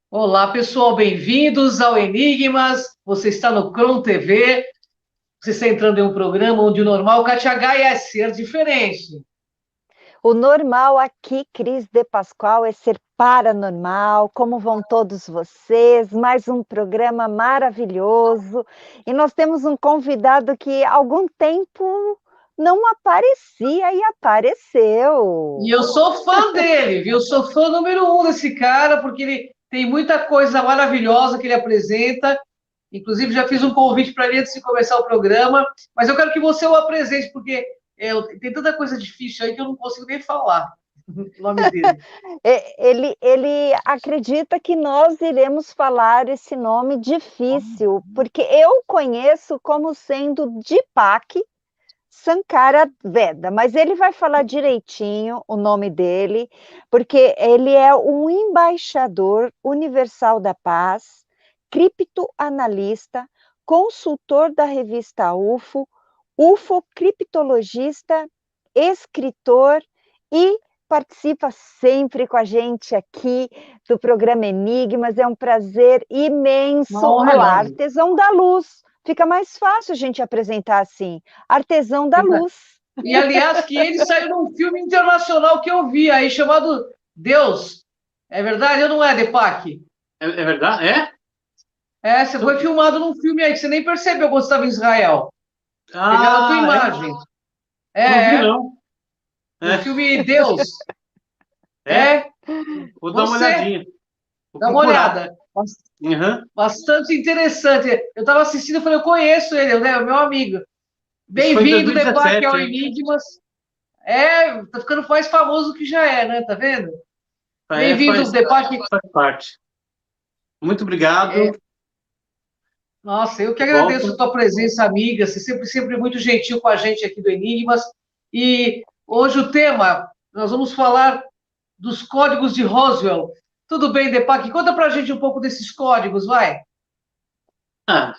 Olá, pessoal, bem-vindos ao Enigmas. Você está no Cron TV. Você está entrando em um programa onde o normal Catiagai é ser diferente. O normal aqui, Cris de Pascoal, é ser paranormal. Como vão todos vocês? Mais um programa maravilhoso. E nós temos um convidado que há algum tempo não aparecia e E apareceu. eu sou fã dele, viu? Sou fã número um desse cara, porque ele tem muita coisa maravilhosa que ele apresenta. Inclusive, já fiz um convite para ele antes de começar o programa. Mas eu quero que você o apresente, porque tem tanta coisa difícil aí que eu não consigo nem falar o nome dele. Ele acredita que nós iremos falar esse nome difícil, porque eu conheço como sendo Deepak Sankara Veda, mas ele vai falar direitinho o nome dele, porque ele é um embaixador universal da paz, criptoanalista, consultor da revista UFO, ufocriptologista, escritor e participa sempre com a gente aqui do programa Enigmas. É um prazer Uma imenso. honra Olá, enorme. artesão da luz. Fica mais fácil a gente apresentar assim. Artesão da luz. E, aliás, que ele saiu num filme internacional que eu vi aí, chamado Deus. É verdade ou não é, Deepak? É verdade? É? É, você foi filmado num filme aí que você nem percebeu quando estava em Israel. Pegaram a tua Ah, é? imagem. É, Não vi, é. não. No É, filme Deus. é? É, Vou dar uma você. olhadinha. Vou Dá uma procurar. olhada. Uhum. Bastante interessante. Eu estava assistindo e falei, eu conheço ele, né? Meu amigo. Isso foi em Bem-vindo, Deepak, ao 2017, né? Enigmas. É, tá ficando mais famoso que já é, né? Tá vendo? É, Bem-vindo, Deepak. faz parte. Muito obrigado. Nossa, eu que De volta. agradeço a tua presença, amiga. Você sempre muito gentil com a gente aqui do Enigmas. E hoje o tema, nós vamos falar dos códigos de Roswell. Tudo bem, Deepak? Conta pra gente um pouco desses códigos, vai. Ah,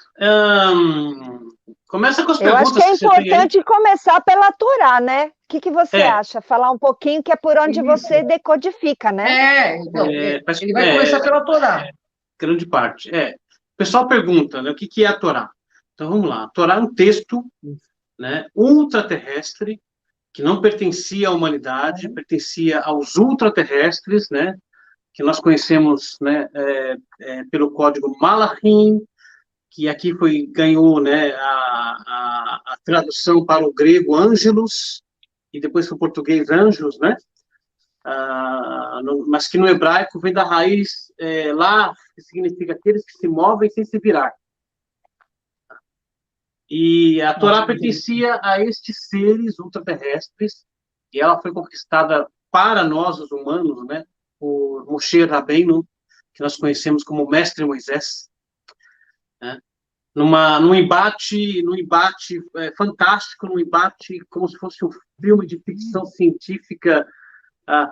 começa com as Eu acho que perguntas é que você tem aí. importante começar pela Torá, né? O que você É, acha? Falar um pouquinho que é por onde você Isso. decodifica, né? Então, faz, ele vai começar pela Torá. grande parte. É. O pessoal pergunta, né, o que é a Torá? Então vamos lá. A Torá é um texto, né, ultraterrestre que não pertencia à humanidade, pertencia aos ultraterrestres, né, que nós conhecemos, né, pelo código Malachim, que aqui ganhou, né, a tradução para o grego Angelus, e depois para o português Anjos, né, mas que no hebraico vem da raiz lá, que significa aqueles que se movem sem se virar. E a Torá pertencia a estes seres ultraterrestres, e ela foi conquistada para nós, os humanos, né, por Moshe Rabbeinu, que nós conhecemos como Mestre Moisés, né, num embate fantástico, num embate como se fosse um filme de ficção científica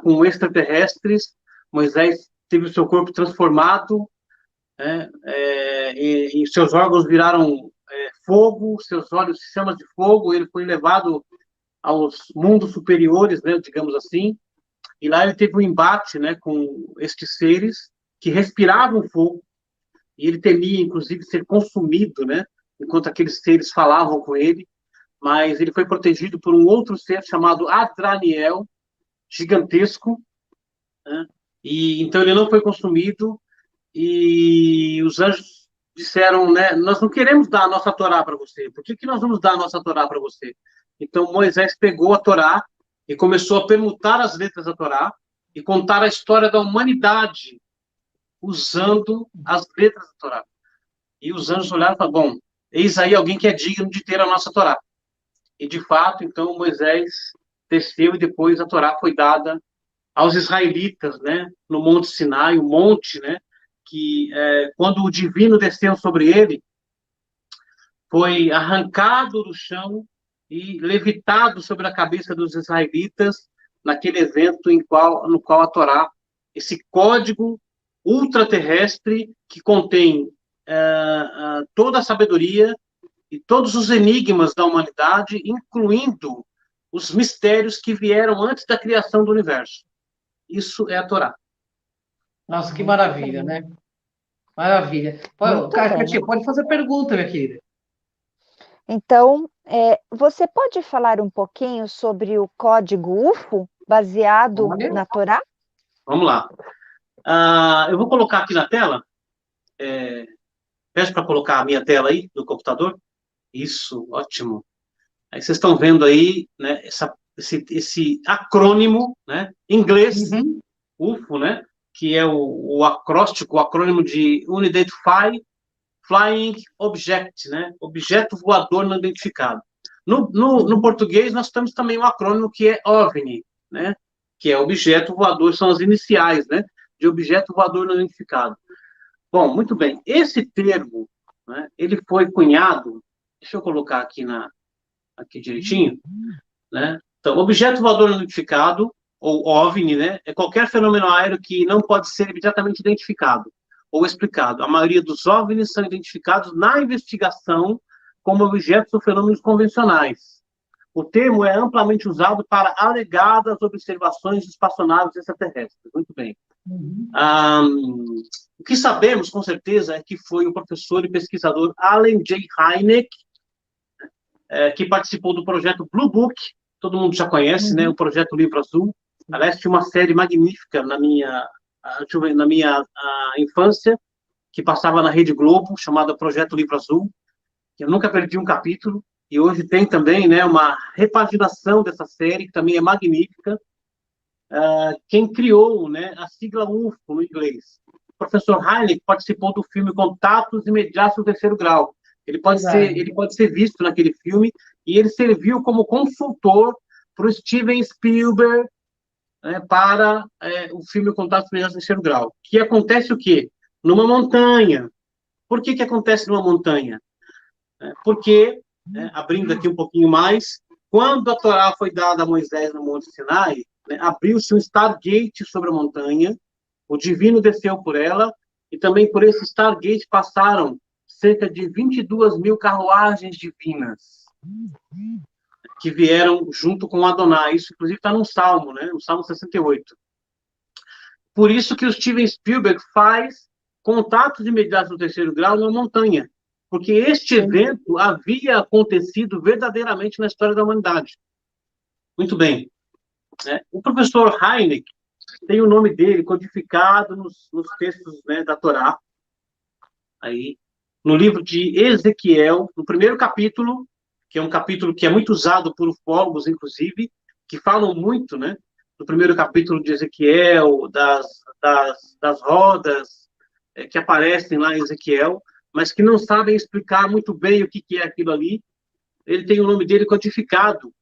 com extraterrestres. Moisés teve o seu corpo transformado, né, e seus órgãos viraram fogo, seus olhos chamas de fogo, ele foi levado aos mundos superiores, né, digamos assim, e lá ele teve um embate, né, com estes seres que respiravam fogo, e ele temia, inclusive, ser consumido, né, enquanto aqueles seres falavam com ele, mas ele foi protegido por um outro ser chamado Adraniel, gigantesco, né, e então ele não foi consumido, e os anjos disseram, né, nós não queremos dar a nossa Torá para você. Por que nós vamos dar a nossa Torá para você? Então Moisés pegou a Torá e começou a permutar as letras da Torá e contar a história da humanidade usando as letras da Torá. E os anjos olharam e falaram, bom, eis aí alguém que é digno de ter a nossa Torá. E de fato, então Moisés desceu e depois a Torá foi dada aos israelitas, né, no Monte Sinai, o monte, né, que quando o divino desceu sobre ele, foi arrancado do chão e levitado sobre a cabeça dos israelitas naquele evento no qual a Torá, esse código ultraterrestre que contém toda a sabedoria e todos os enigmas da humanidade, incluindo os mistérios que vieram antes da criação do universo. Isso é a Torá. Nossa, que maravilha, né? Maravilha. Muito Katia, bem. pode fazer pergunta, minha querida. Então, você pode falar um pouquinho sobre o código UFO, baseado Olha. na Torá? Vamos lá. Eu vou colocar aqui na tela. Peço para colocar a minha tela aí do computador. Isso, ótimo. Aí vocês estão vendo aí, né, esse acrônimo, né, em inglês, Uhum. UFO, né, que é o acróstico, o acrônimo de Unidentified Flying Object, né, objeto voador não identificado. No português, nós temos também um acrônimo que é OVNI, né, que é objeto voador, são as iniciais, né, de objeto voador não identificado. Bom, muito bem. Esse termo, né, ele foi cunhado, deixa eu colocar aqui direitinho, né? Então, objeto voador não identificado, ou OVNI, né, é qualquer fenômeno aéreo que não pode ser imediatamente identificado ou explicado. A maioria dos OVNIs são identificados na investigação como objetos ou fenômenos convencionais. O termo é amplamente usado para alegadas observações de espaçonaves extraterrestres. Muito bem. O que sabemos, com certeza, é que foi o professor e pesquisador Allen J. Hynek, que participou do projeto Blue Book, todo mundo já conhece, né, o projeto Livro Azul. Aliás, tinha uma série magnífica na minha infância, que passava na Rede Globo, chamada Projeto Livro Azul, que eu nunca perdi um capítulo, e hoje tem também, né, uma repaginação dessa série, que também é magnífica. Quem criou, né, a sigla UFO no inglês. O professor Hynek participou do filme Contatos Imediatos do Terceiro Grau. Ele pode ser visto naquele filme, e ele serviu como consultor para o Steven Spielberg, né, para o filme Contatos Imediatos do Terceiro Grau. Que acontece o quê? Numa montanha. Por que acontece numa montanha? Porque, abrindo aqui um pouquinho mais, quando a Torá foi dada a Moisés no Monte Sinai, né, abriu-se um Stargate sobre a montanha, o divino desceu por ela, e também por esse Stargate passaram cerca de 22 mil carruagens divinas que vieram junto com Adonai. Isso, inclusive, está num Salmo, né, no Salmo 68. Por isso que o Steven Spielberg faz Contatos Imediatos do Terceiro Grau na montanha, porque este evento havia acontecido verdadeiramente na história da humanidade. Muito bem. O professor Hynek tem o nome dele codificado nos textos, né, da Torá, aí, no livro de Ezequiel, no primeiro capítulo, que é um capítulo que é muito usado por ufólogos, inclusive, que falam muito, né, do primeiro capítulo de Ezequiel, das rodas que aparecem lá em Ezequiel, mas que não sabem explicar muito bem o que é aquilo ali. Ele tem o nome dele codificado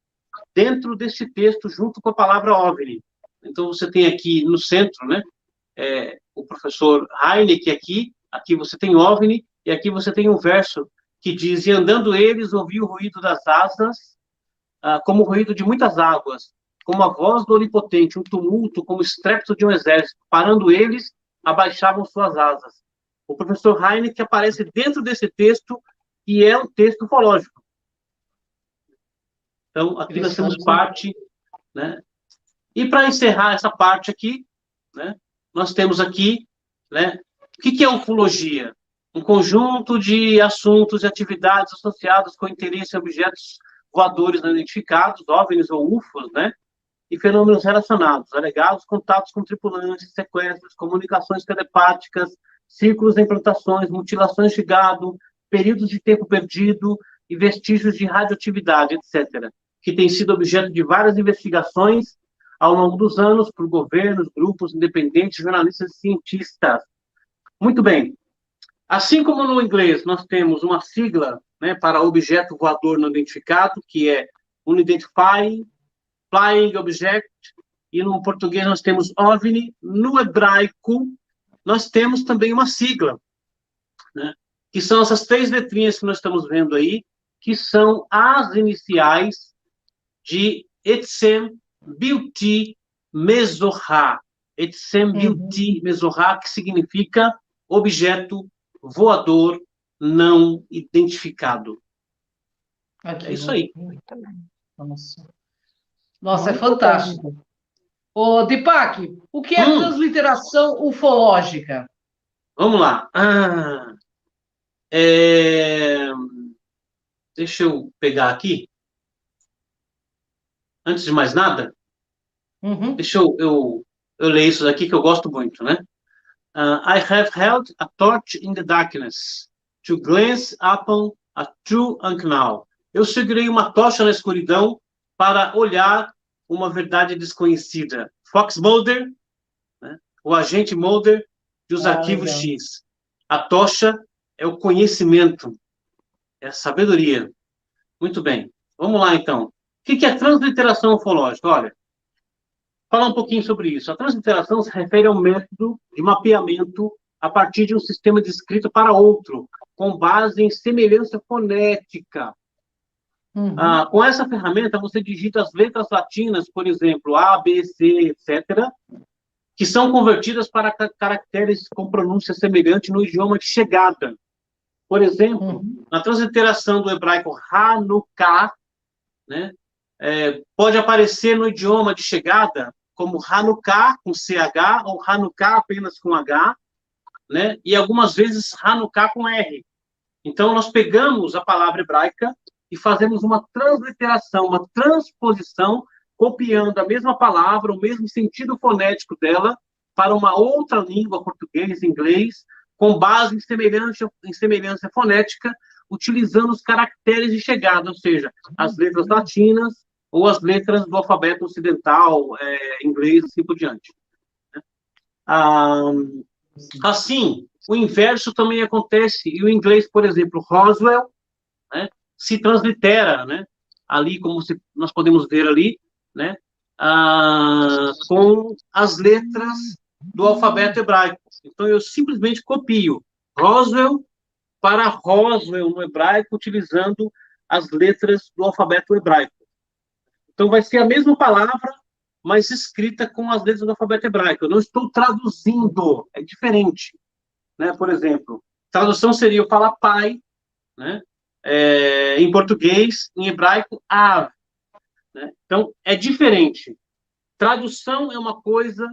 dentro deste texto, junto com a palavra OVNI. Então, você tem aqui no centro, né, o professor Hynek aqui você tem OVNI, e aqui você tem um verso que diz: e andando eles, ouvi o ruído das asas, como o ruído de muitas águas, como a voz do Onipotente, um tumulto, como o estrépito de um exército. Parando eles, abaixavam suas asas. O professor Hynek aparece dentro desse texto, e é um texto ufológico. Então, aqui nós temos parte, né? E para encerrar essa parte aqui, né, nós temos aqui, né, o que é ufologia? Um conjunto de assuntos e atividades associados com interesse em objetos voadores não identificados, OVNIs ou UFOs, né, e fenômenos relacionados, alegados contatos com tripulantes, sequestros, comunicações telepáticas, círculos de implantações, mutilações de gado, períodos de tempo perdido e vestígios de radioatividade, etc., que tem sido objeto de várias investigações ao longo dos anos por governos, grupos independentes, jornalistas e cientistas. Muito bem. Assim como no inglês nós temos uma sigla, né, para objeto voador não identificado, que é Unidentified Flying Object, e no português nós temos OVNI. No hebraico nós temos também uma sigla, né, que são essas 3 letrinhas que nós estamos vendo aí, que são as iniciais de Etzem Bilti Mezorá. Etzem Bilti Mezorá, que significa objeto voador não identificado. Aqui, é isso aí. Muito bem. Nossa, é Muito fantástico. bem. Ô, Deepak, o que é transliteração ufológica? Vamos lá. Deixa eu pegar aqui. Antes de mais nada, Uhum. deixa eu ler isso daqui que eu gosto muito, né? I have held a torch in the darkness to glance upon a true unknown. Eu segurei uma tocha na escuridão para olhar uma verdade desconhecida. Fox Mulder, né? O agente Mulder dos arquivos Legal. X. A tocha é o conhecimento, é a sabedoria. Muito bem. Vamos lá, então. O que é transliteração ufológica? Olha, falar um pouquinho sobre isso. A transliteração se refere ao método de mapeamento a partir de um sistema de escrita para outro, com base em semelhança fonética. Uhum. Com essa ferramenta, você digita as letras latinas, por exemplo, A, B, C, etc., que são convertidas para caracteres com pronúncia semelhante no idioma de chegada. Por exemplo, na transliteração do hebraico Hanukkah, né, pode aparecer no idioma de chegada como Hanukkah com CH ou Hanukkah apenas com H, né, e algumas vezes Hanukkah com R. Então, nós pegamos a palavra hebraica e fazemos uma transliteração, uma transposição, copiando a mesma palavra, o mesmo sentido fonético dela, para uma outra língua, português, inglês, com base em semelhança fonética, utilizando os caracteres de chegada, ou seja, as letras latinas ou as letras do alfabeto ocidental, inglês, assim por diante. Assim, o inverso também acontece, e o inglês, por exemplo, Roswell, né, se translitera, né, ali, como nós podemos ver ali, né, com as letras do alfabeto hebraico. Então, eu simplesmente copio Roswell para Roswell no hebraico, utilizando as letras do alfabeto hebraico. Então, vai ser a mesma palavra, mas escrita com as letras do alfabeto hebraico. Eu não estou traduzindo, é diferente. Né? Por exemplo, tradução seria eu falar pai, né? Em português, em hebraico, av. Né? Então, é diferente. Tradução é uma coisa,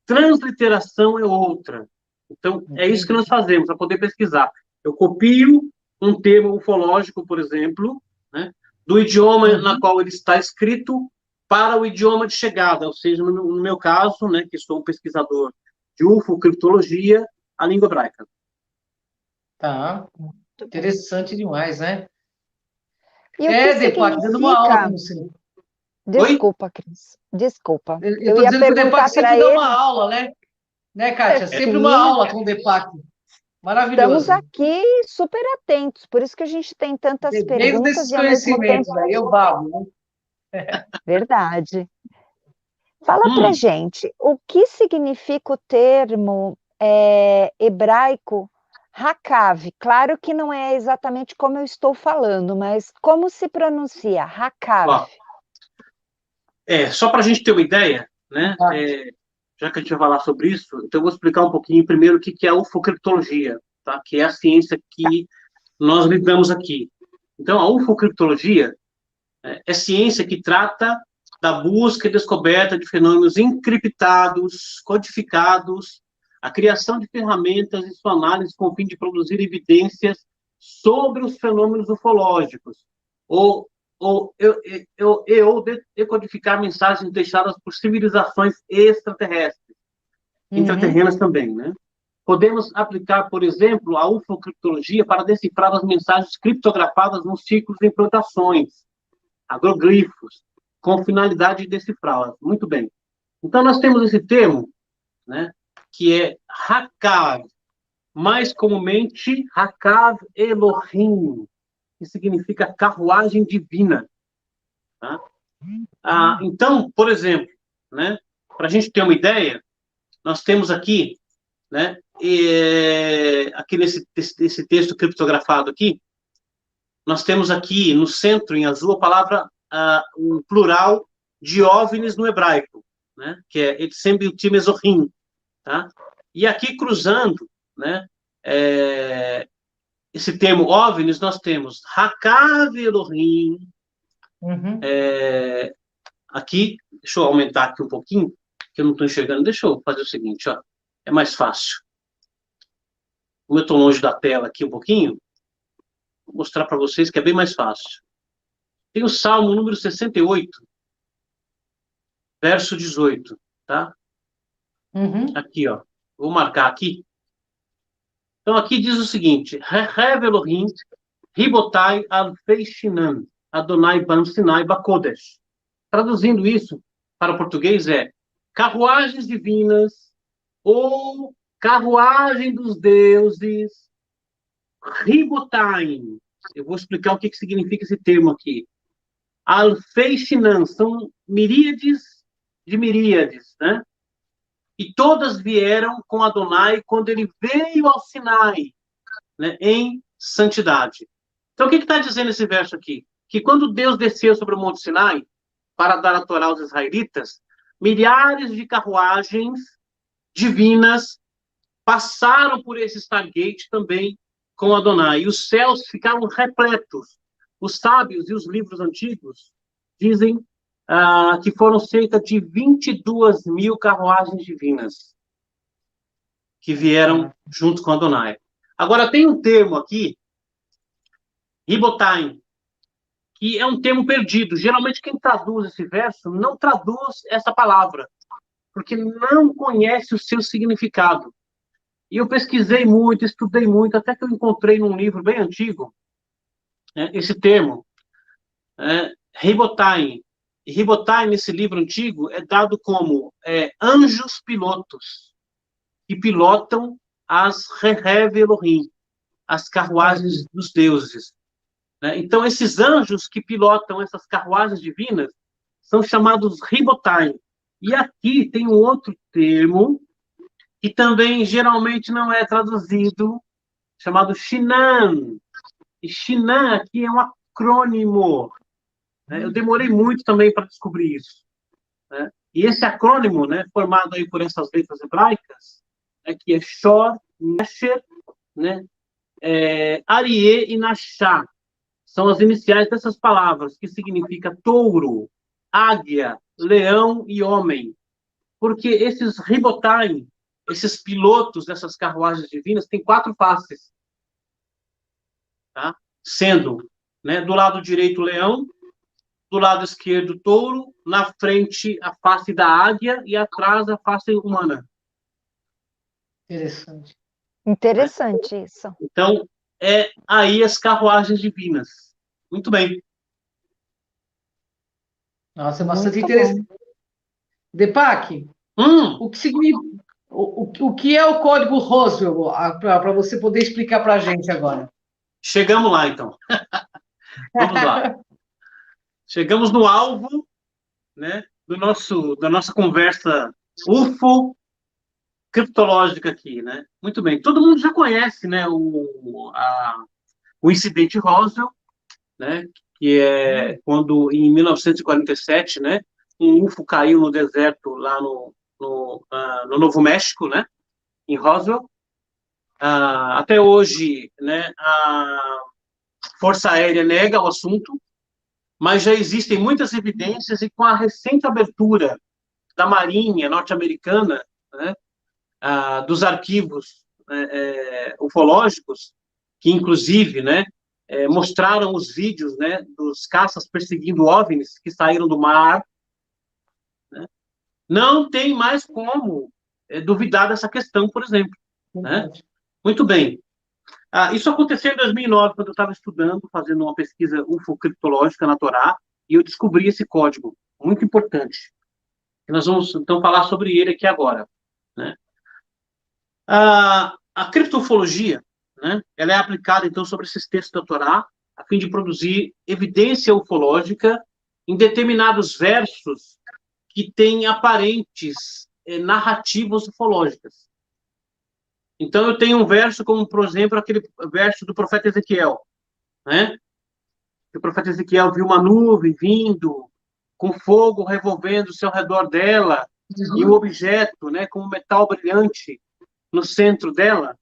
transliteração é outra. Então, é isso que nós fazemos, para poder pesquisar. Eu copio um termo ufológico, por exemplo, né, do idioma na qual ele está escrito para o idioma de chegada, ou seja, no meu caso, né, que sou um pesquisador de UFO, criptologia, a língua hebraica. Tá. Interessante demais, né? E o que Deepak, dando uma aula significa? com você. Desculpa, Cris. Desculpa. Eu Eu estou ia dizendo que o Deepak perguntar para sempre dá uma ele. aula, né? Né, Kátia? Sempre uma Sim, aula com o Deepak. estamos Maravilhoso. aqui super atentos, por isso que a gente tem tantas Bebendo perguntas desses e ao mesmo conhecimentos tempo. aí, eu babo, né? Verdade. Fala para gente, o que significa o termo hebraico Hakav? Claro que não é exatamente como eu estou falando, mas como se pronuncia Hakav? Ó, só para a gente ter uma ideia, né? Já que a gente vai falar sobre isso, então eu vou explicar um pouquinho primeiro o que é a ufocriptologia, tá? Que é a ciência que nós lidamos aqui. Então, a ufocriptologia é ciência que trata da busca e descoberta de fenômenos encriptados, codificados, a criação de ferramentas e sua análise com o fim de produzir evidências sobre os fenômenos ufológicos, ou decodificar mensagens deixadas por civilizações extraterrestres, intraterrenas também, né? Podemos aplicar, por exemplo, a ufocriptologia para decifrar as mensagens criptografadas nos ciclos de implantações, agroglifos, com finalidade de decifrá-las. Muito bem. Então, nós temos esse termo, né, que é Hakav, mais comumente Hakav Elohim, que significa carruagem divina. Tá? Então, por exemplo, né, para a gente ter uma ideia, nós temos aqui, né, aqui nesse texto criptografado aqui, nós temos aqui no centro, em azul, a palavra, um plural de OVNIs no hebraico, né, que é Etzem Biltim Ezohim, tá? E aqui, cruzando, né, esse termo OVNIs, nós temos Hakav Elohim, aqui, deixa eu aumentar aqui um pouquinho, que eu não estou enxergando, deixa eu fazer o seguinte, ó, é mais fácil. como eu estou longe da tela aqui um pouquinho, vou mostrar para vocês que é bem mais fácil. Tem o Salmo número 68, verso 18, tá? Aqui, ó. Vou marcar aqui. Então, aqui diz o seguinte: Rehev Elohim, Ribotai Alfei Shinan, Adonai Ban Sinai Bakodesh. Traduzindo isso para o português é carruagens divinas ou carruagem dos deuses, Ribotai. Eu vou explicar o que significa esse termo aqui. Alfei Shinan, são miríades de miríades, né? E todas vieram com Adonai quando ele veio ao Sinai, né, em santidade. Então, o que está dizendo esse verso aqui? Que quando Deus desceu sobre o Monte Sinai para dar a Torá aos israelitas, milhares de carruagens divinas passaram por esse Stargate também com Adonai. E os céus ficaram repletos. Os sábios e os livros antigos dizem que foram cerca de 22 mil carruagens divinas que vieram junto com Adonai. Agora, tem um termo aqui, Ribotaim, que é um termo perdido. Geralmente, quem traduz esse verso não traduz essa palavra, porque não conhece o seu significado. E eu pesquisei muito, estudei muito, até que eu encontrei num livro bem antigo, né, esse termo, Ribotaim. E Ribotai, nesse livro antigo, é dado como anjos pilotos, que pilotam as Rehev Elohim, as carruagens dos deuses. Né? Então, esses anjos que pilotam essas carruagens divinas são chamados Ribotai. E aqui tem um outro termo, que também geralmente não é traduzido, chamado Shinan. E Shinan aqui é um acrônimo. Eu demorei muito também para descobrir isso. Né? E esse acrônimo, né, formado aí por essas letras hebraicas, que é Shor, Nesher, né, Arié e Nashá, são as iniciais dessas palavras, que significa touro, águia, leão e homem. Porque esses ribotai, esses pilotos dessas carruagens divinas, têm 4 faces. Tá? Sendo, né, do lado direito, leão, do lado esquerdo, touro, na frente, a face da águia e atrás, a face humana. Interessante. Interessante isso. Então, aí as carruagens divinas. Muito bem. Nossa, é bastante interessante. Deepak, o que significa, o que é o código Roswell, para você poder explicar para a gente agora? Chegamos lá, então. Vamos lá. Chegamos no alvo, né, da nossa conversa UFO criptológica aqui, né? Muito bem. Todo mundo já conhece, né, o incidente Roswell, né, que é quando, em 1947, né, um UFO caiu no deserto lá no Novo México, né, em Roswell. Até hoje, né, a Força Aérea nega o assunto, mas já existem muitas evidências e com a recente abertura da Marinha norte-americana, né, dos arquivos ufológicos, que inclusive, né, mostraram os vídeos, né, dos caças perseguindo OVNIs que saíram do mar, né, não tem mais como duvidar dessa questão, por exemplo. Né? Muito bem. Isso aconteceu em 2009, quando eu estava estudando, fazendo uma pesquisa ufocriptológica na Torá, e eu descobri esse código, muito importante. E nós vamos, então, falar sobre ele aqui agora. Né? A criptofologia, né, ela é aplicada, então, sobre esses textos da Torá, a fim de produzir evidência ufológica em determinados versos que têm aparentes narrativas ufológicas. Então, eu tenho um verso como, por exemplo, aquele verso do profeta Ezequiel, né? O profeta Ezequiel viu uma nuvem vindo, com fogo revolvendo-se ao redor dela, e um objeto, né, com um metal brilhante no centro dela.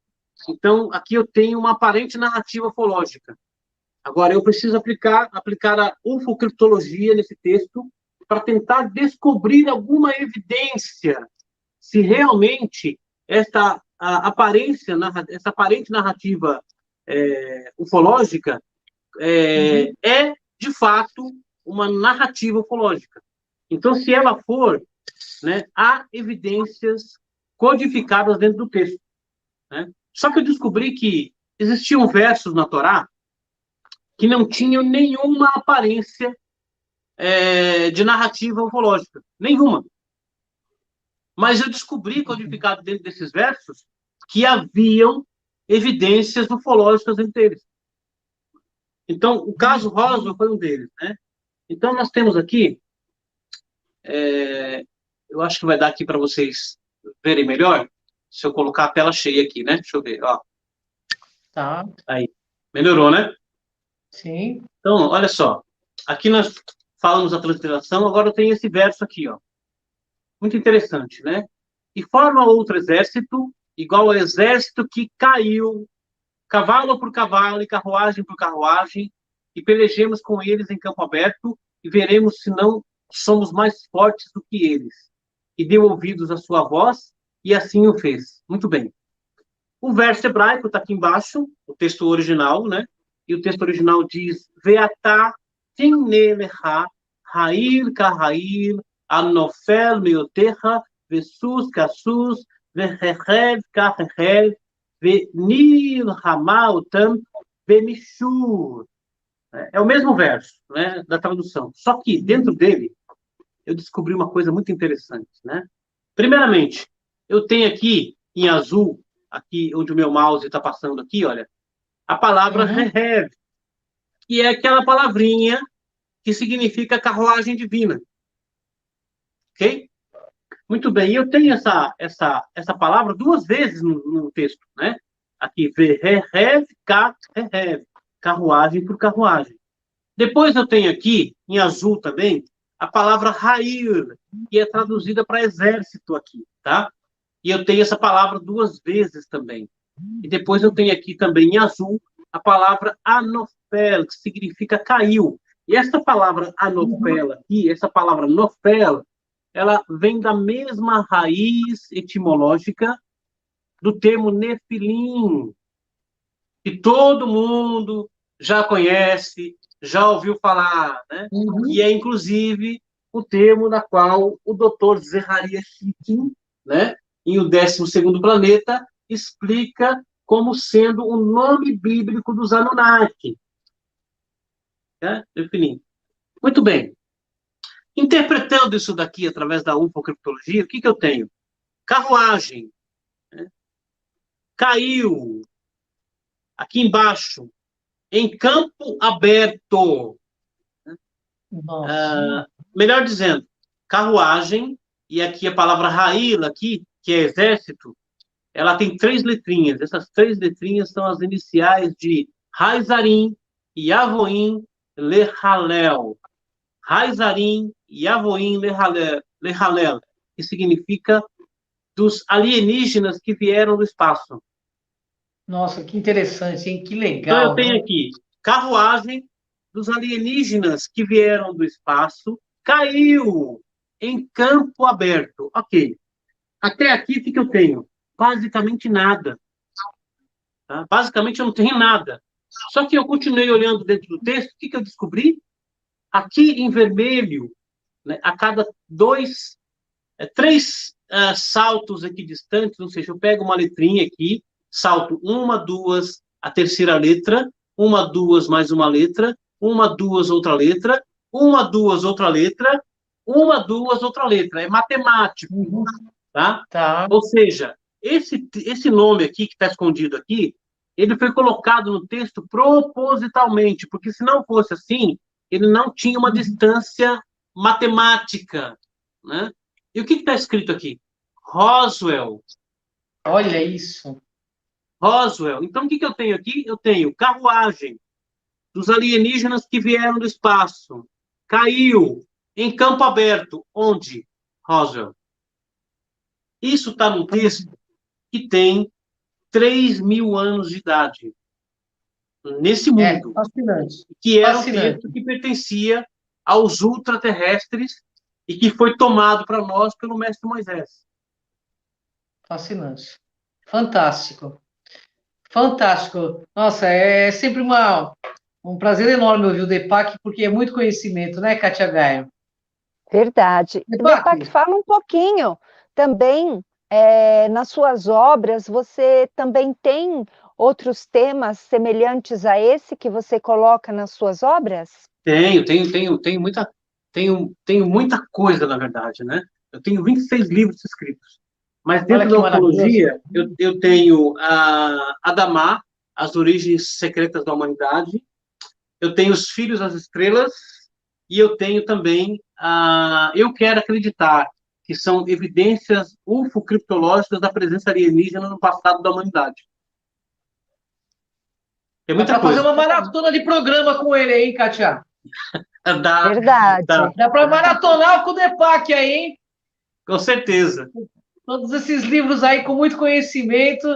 Então, aqui eu tenho uma aparente narrativa ufológica. Agora, eu preciso aplicar a ufocriptologia nesse texto para tentar descobrir alguma evidência se realmente esta aparência, essa aparente narrativa ufológica é, de fato, uma narrativa ufológica. Então, se ela for, né, há evidências codificadas dentro do texto. Né? Só que eu descobri que existiam versos na Torá que não tinham nenhuma aparência de narrativa ufológica. Nenhuma. Mas eu descobri, codificado dentro desses versos, que haviam evidências ufológicas entre eles. Então, o caso Roswell foi um deles, né? Então, nós temos aqui, eu acho que vai dar aqui para vocês verem melhor, se eu colocar a tela cheia aqui, né? Deixa eu ver, ó. Tá. Aí, melhorou, né? Sim. Então, olha só. Aqui nós falamos da transliteração, agora eu tenho esse verso aqui, ó. Muito interessante, né? E forma outro exército, igual ao exército que caiu, cavalo por cavalo e carruagem por carruagem, e pelejemos com eles em campo aberto, e veremos se não somos mais fortes do que eles. E deu ouvidos à sua voz, e assim o fez. Muito bem. O verso hebraico está aqui embaixo, o texto original, né? E o texto original diz: Veatá tinelecha, Hail kahail, anofel meoterra, vesus kasus, vehehev kahehev, venil hamaotam, bemishur. É o mesmo verso, né, da tradução. Só que dentro dele eu descobri uma coisa muito interessante, né? Primeiramente, eu tenho aqui em azul, aqui onde o meu mouse está passando aqui, olha, a palavra rehev, que é aquela palavrinha que significa carruagem divina. Ok? Muito bem. E eu tenho essa palavra duas vezes no texto, né? Aqui, vehev, kahehev, carruagem por carruagem. Depois eu tenho aqui, em azul também, a palavra Hail, que é traduzida para exército aqui, tá? E eu tenho essa palavra duas vezes também. E depois eu tenho aqui também em azul a palavra anofel, que significa caiu. E essa palavra anofel aqui, essa palavra nofel, ela vem da mesma raiz etimológica do termo nefilim, que todo mundo já conhece, já ouviu falar, né? E é, inclusive, o termo na qual o Dr. Zeharia Sitchin, né, em O 12º Planeta, explica como sendo o nome bíblico dos Anunnaki. Né? Definindo. Muito bem. Interpretando isso daqui através da ufocriptologia, o que eu tenho? Carruagem. Né? Caiu. Aqui embaixo. Em campo aberto. Melhor dizendo, carruagem, e aqui a palavra Raíla, aqui, que é exército, ela tem 3 letrinhas. Essas 3 letrinhas são as iniciais de Raizarim, Yavoim, Lehalel. Raizarim, Yavoim, Lehalel, que significa dos alienígenas que vieram do espaço. Nossa, que interessante, hein? Que legal. Então eu tenho aqui carruagem dos alienígenas que vieram do espaço, caiu em campo aberto. Ok. Até aqui, o que eu tenho? Basicamente nada. Tá? Basicamente eu não tenho nada. Só que eu continuei olhando dentro do texto, o que eu descobri? Aqui em vermelho, né, a cada 3 saltos aqui distantes, ou seja, eu pego uma letrinha aqui, salto 1, 2, a terceira letra, 1, 2, mais uma letra, 1, 2, outra letra, 1, 2, outra letra, 1, 2, outra letra. É matemático, tá? Tá. Ou seja, esse nome aqui, que está escondido aqui, ele foi colocado no texto propositalmente, porque se não fosse assim, ele não tinha uma distância matemática, né? E o que está escrito aqui? Roswell. Olha isso. Roswell. Então, o que eu tenho aqui? Eu tenho carruagem dos alienígenas que vieram do espaço. Caiu em campo aberto. Onde? Roswell. Isso está num texto que tem 3.000 anos de idade. Nesse mundo. Fascinante. Que era um texto que pertencia aos ultraterrestres e que foi tomado para nós pelo mestre Moisés. Fascinante. Fantástico. Fantástico. Nossa, é sempre um prazer enorme ouvir o Deepak, porque é muito conhecimento, né, Katia Gaia? Verdade. Deepak, Deepak, fala um pouquinho também, nas suas obras, você também tem outros temas semelhantes a esse que você coloca nas suas obras? Tenho muita coisa, na verdade, né? Eu tenho 26 livros escritos. Mas olha dentro que da maravilhoso. ufologia, eu tenho a Adamá, As Origens Secretas da Humanidade, eu tenho Os Filhos das Estrelas, e eu tenho também Eu Quero Acreditar, que são evidências ufocriptológicas da presença alienígena no passado da humanidade. É Dá muita para fazer coisa. uma maratona de programa com ele aí, hein, Katia? Dá, dá, Verdade. Dá para maratonar com o Deepak aí, hein? com certeza. Todos esses livros aí com muito conhecimento.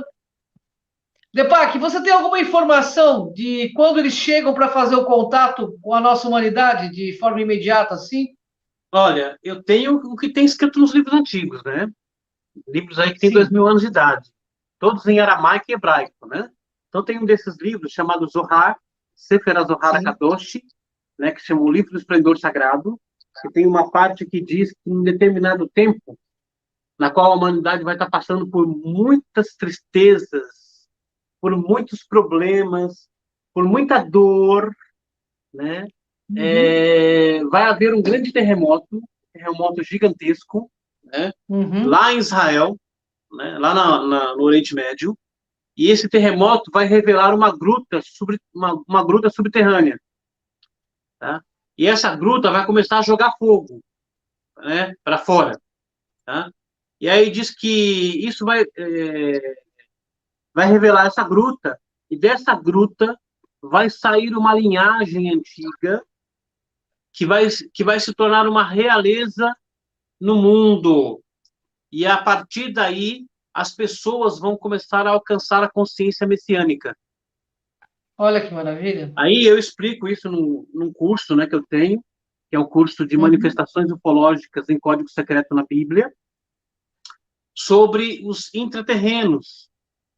Deepak, você tem alguma informação de quando eles chegam para fazer o contato com a nossa humanidade de forma imediata, assim? Olha, eu tenho o que tem escrito nos livros antigos, né? Livros aí que têm Sim. 2000 anos de idade. Todos em aramaico e hebraico, né? Então tem um desses livros chamado Zohar, Sefer HaZohar Sim. HaKadosh, né, que chama o Livro do Esplendor Sagrado, que tem uma parte que diz que em determinado tempo, na qual a humanidade vai estar passando por muitas tristezas, por muitos problemas, por muita dor, né? Uhum. Vai haver um grande terremoto gigantesco, né? Uhum. Lá em Israel, né? Lá no Oriente Médio, e esse terremoto vai revelar uma gruta subterrânea, tá? E essa gruta vai começar a jogar fogo, né, para fora, tá? E aí diz que isso vai revelar essa gruta, e dessa gruta vai sair uma linhagem antiga que vai se tornar uma realeza no mundo. E a partir daí, as pessoas vão começar a alcançar a consciência messiânica. Olha que maravilha. Aí eu explico isso num curso, né, que eu tenho, que é o curso de Uhum. manifestações ufológicas em código secreto na Bíblia, sobre os intraterrenos,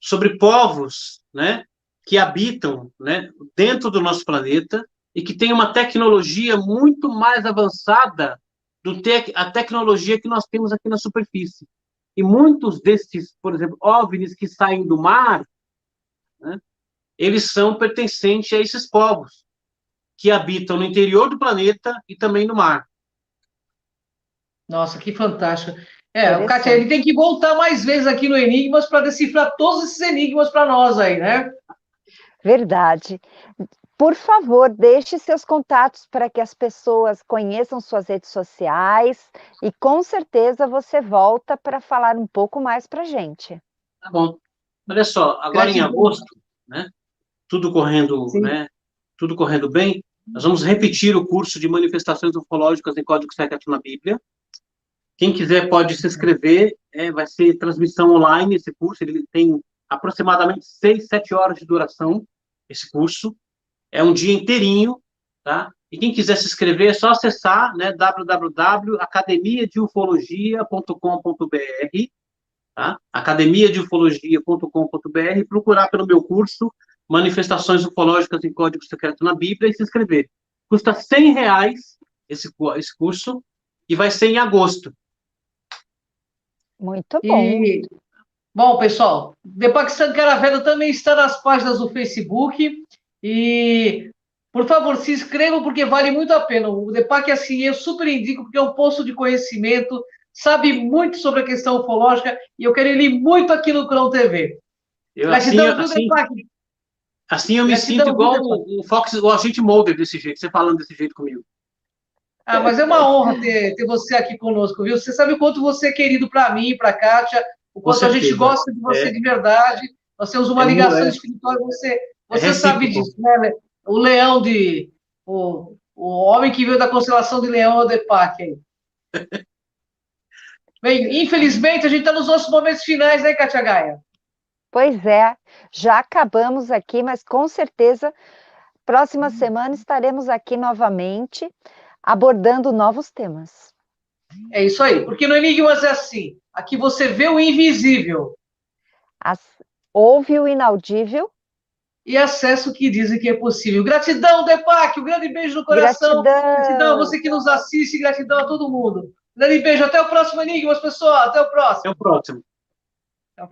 sobre povos, né, que habitam, né, dentro do nosso planeta e que têm uma tecnologia muito mais avançada do que a tecnologia que nós temos aqui na superfície. E muitos desses, por exemplo, OVNIs que saem do mar, né, eles são pertencentes a esses povos que habitam no interior do planeta e também no mar. Nossa, que fantástico. O Katia, ele Interessante. tem que voltar mais vezes aqui no Enigmas para decifrar todos esses enigmas para nós aí, né? Verdade. Por favor, deixe seus contatos para que as pessoas conheçam suas redes sociais e com certeza você volta para falar um pouco mais para a gente. Tá bom. Olha só, agora em Gratidão. agosto, né, tudo correndo, Sim. né, tudo correndo bem, nós vamos repetir o curso de manifestações ufológicas em código secreto na Bíblia. Quem quiser pode se inscrever, vai ser transmissão online esse curso, ele tem aproximadamente 6, 7 horas de duração, esse curso. É um dia inteirinho, tá? E quem quiser se inscrever é só acessar, né, www.academiadeufologia.com.br, tá? academiadeufologia.com.br, procurar pelo meu curso Manifestações Ufológicas em Código Secreto na Bíblia e se inscrever. Custa R$ 100 esse curso e vai ser em agosto. Muito bom. Bom, pessoal, Deepak Sankaraveda também está nas páginas do Facebook e, por favor, se inscrevam porque vale muito a pena. O Deepak, assim, eu super indico porque é um poço de conhecimento, sabe muito sobre a questão ufológica e eu quero ele muito aqui no Crown TV. Eu, assim, Gratidão, viu, assim, Deepak? assim eu me sinto Gratidão, viu, igual Deepak? o Fox, o agente Mulder desse jeito, você falando desse jeito comigo. Mas é uma honra ter você aqui conosco, viu? Você sabe o quanto você é querido para mim, para a Kátia, o Com quanto a gente certeza. gosta de você de verdade. Nós temos uma ligação É, espiritual, é você sabe recíproco. disso, né? O leão de. O homem que veio da constelação de Leão é o Deepak aí. Bem, infelizmente, a gente está nos nossos momentos finais, né, Kátia Gaia? Pois é, já acabamos aqui, mas com certeza, próxima semana estaremos aqui novamente, abordando novos temas. É isso aí, porque no Enigmas é assim: aqui você vê o invisível. Ouve o inaudível. E acessa o que dizem que é possível. Gratidão, Deepak, um grande beijo no coração. Gratidão a você que nos assiste, gratidão a todo mundo. Um grande beijo, até o próximo Enigmas, pessoal. Até o próximo. Até o próximo.